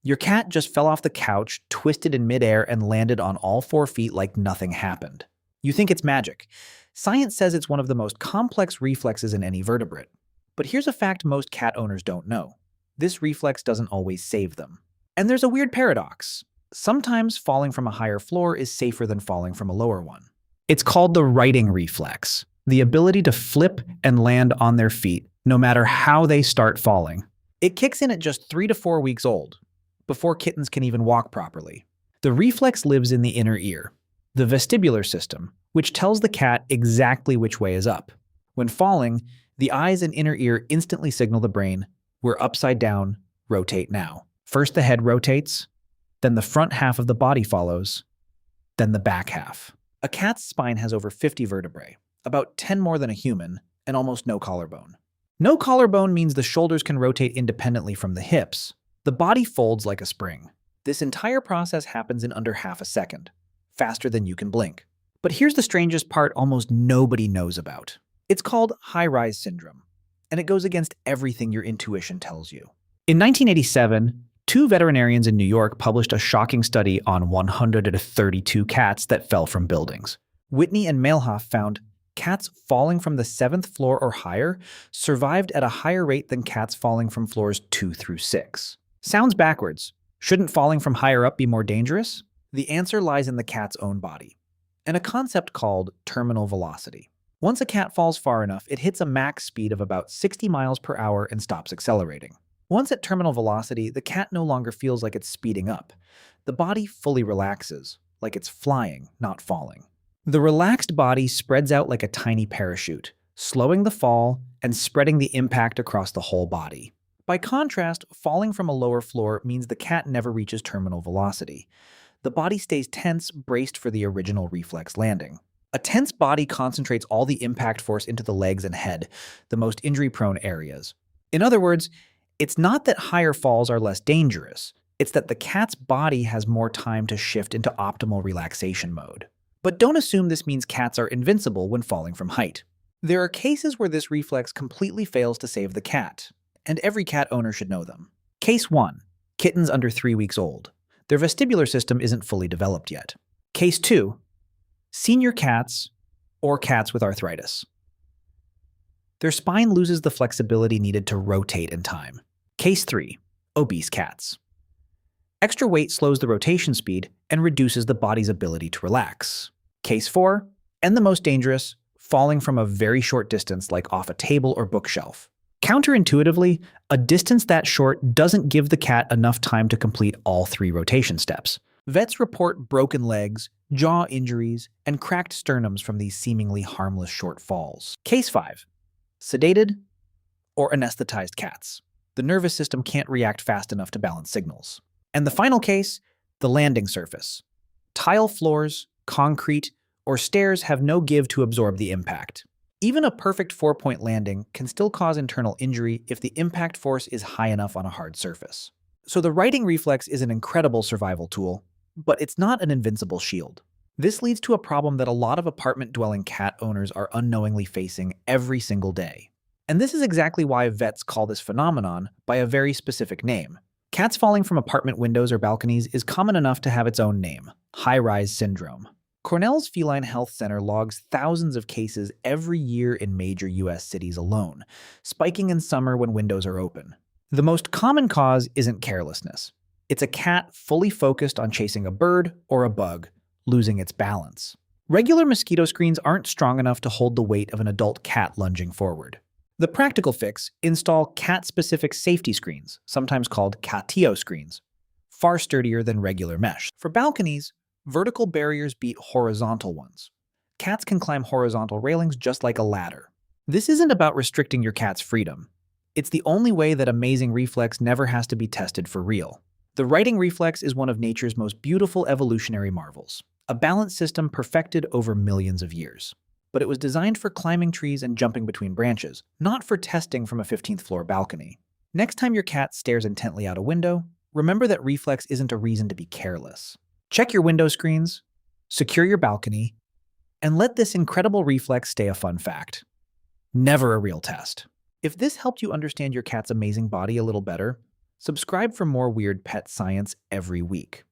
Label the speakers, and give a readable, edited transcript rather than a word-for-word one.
Speaker 1: Your cat just fell off the couch, twisted in midair, and landed on all 4 feet like nothing happened. You think it's magic. Science says it's one of the most complex reflexes in any vertebrate. But here's a fact most cat owners don't know. This reflex doesn't always save them. And there's a weird paradox. Sometimes falling from a higher floor is safer than falling from a lower one. It's called the righting reflex, the ability to flip and land on their feet, no matter how they start falling. It kicks in at just 3 to 4 weeks old, before kittens can even walk properly. The reflex lives in the inner ear, the vestibular system, which tells the cat exactly which way is up. When falling, the eyes and inner ear instantly signal the brain, "We're upside down, rotate now." First the head rotates, then the front half of the body follows, then the back half. A cat's spine has over 50 vertebrae, about 10 more than a human, and almost no collarbone. No collarbone means the shoulders can rotate independently from the hips. The body folds like a spring. This entire process happens in under half a second, faster than you can blink. But here's the strangest part almost nobody knows about. It's called high-rise syndrome, and it goes against everything your intuition tells you. In 1987, 2 veterinarians in New York published a shocking study on 132 cats that fell from buildings. Whitney and Mehlhaff found cats falling from the 7th floor or higher survived at a higher rate than cats falling from floors 2 through 6. Sounds backwards. Shouldn't falling from higher up be more dangerous? The answer lies in the cat's own body, and a concept called terminal velocity. Once a cat falls far enough, it hits a max speed of about 60 miles per hour and stops accelerating. Once at terminal velocity, the cat no longer feels like it's speeding up. The body fully relaxes, like it's flying, not falling. The relaxed body spreads out like a tiny parachute, slowing the fall and spreading the impact across the whole body. By contrast, falling from a lower floor means the cat never reaches terminal velocity. The body stays tense, braced for the original reflex landing. A tense body concentrates all the impact force into the legs and head, the most injury-prone areas. In other words, it's not that higher falls are less dangerous, it's that the cat's body has more time to shift into optimal relaxation mode. But don't assume this means cats are invincible when falling from height. There are cases where this reflex completely fails to save the cat, and every cat owner should know them. Case 1. Kittens under 3 weeks old. Their vestibular system isn't fully developed yet. Case 2. Senior cats or cats with arthritis. Their spine loses the flexibility needed to rotate in time. Case 3. Obese cats. Extra weight slows the rotation speed and reduces the body's ability to relax. Case 4. And the most dangerous, falling from a very short distance like off a table or bookshelf. Counterintuitively, a distance that short doesn't give the cat enough time to complete all 3 rotation steps. Vets report broken legs, jaw injuries, and cracked sternums from these seemingly harmless short falls. Case 5. Sedated or anesthetized cats. The nervous system can't react fast enough to balance signals. And the final case, the landing surface. Tile floors, concrete, or stairs have no give to absorb the impact. Even a perfect 4-point landing can still cause internal injury if the impact force is high enough on a hard surface. So the righting reflex is an incredible survival tool, but it's not an invincible shield. This leads to a problem that a lot of apartment-dwelling cat owners are unknowingly facing every single day. And this is exactly why vets call this phenomenon by a very specific name. Cats falling from apartment windows or balconies is common enough to have its own name, high-rise syndrome. Cornell's Feline Health Center logs thousands of cases every year in major US cities alone, spiking in summer when windows are open. The most common cause isn't carelessness. It's a cat fully focused on chasing a bird or a bug, losing its balance. Regular mosquito screens aren't strong enough to hold the weight of an adult cat lunging forward. The practical fix: install cat-specific safety screens, sometimes called catio screens, far sturdier than regular mesh. For balconies, vertical barriers beat horizontal ones. Cats can climb horizontal railings just like a ladder. This isn't about restricting your cat's freedom. It's the only way that amazing reflex never has to be tested for real. The righting reflex is one of nature's most beautiful evolutionary marvels, a balance system perfected over millions of years. But it was designed for climbing trees and jumping between branches, not for testing from a 15th floor balcony. Next time your cat stares intently out a window, remember that reflex isn't a reason to be careless. Check your window screens, secure your balcony, and let this incredible reflex stay a fun fact. Never a real test. If this helped you understand your cat's amazing body a little better, Subscribe for more weird pet science every week.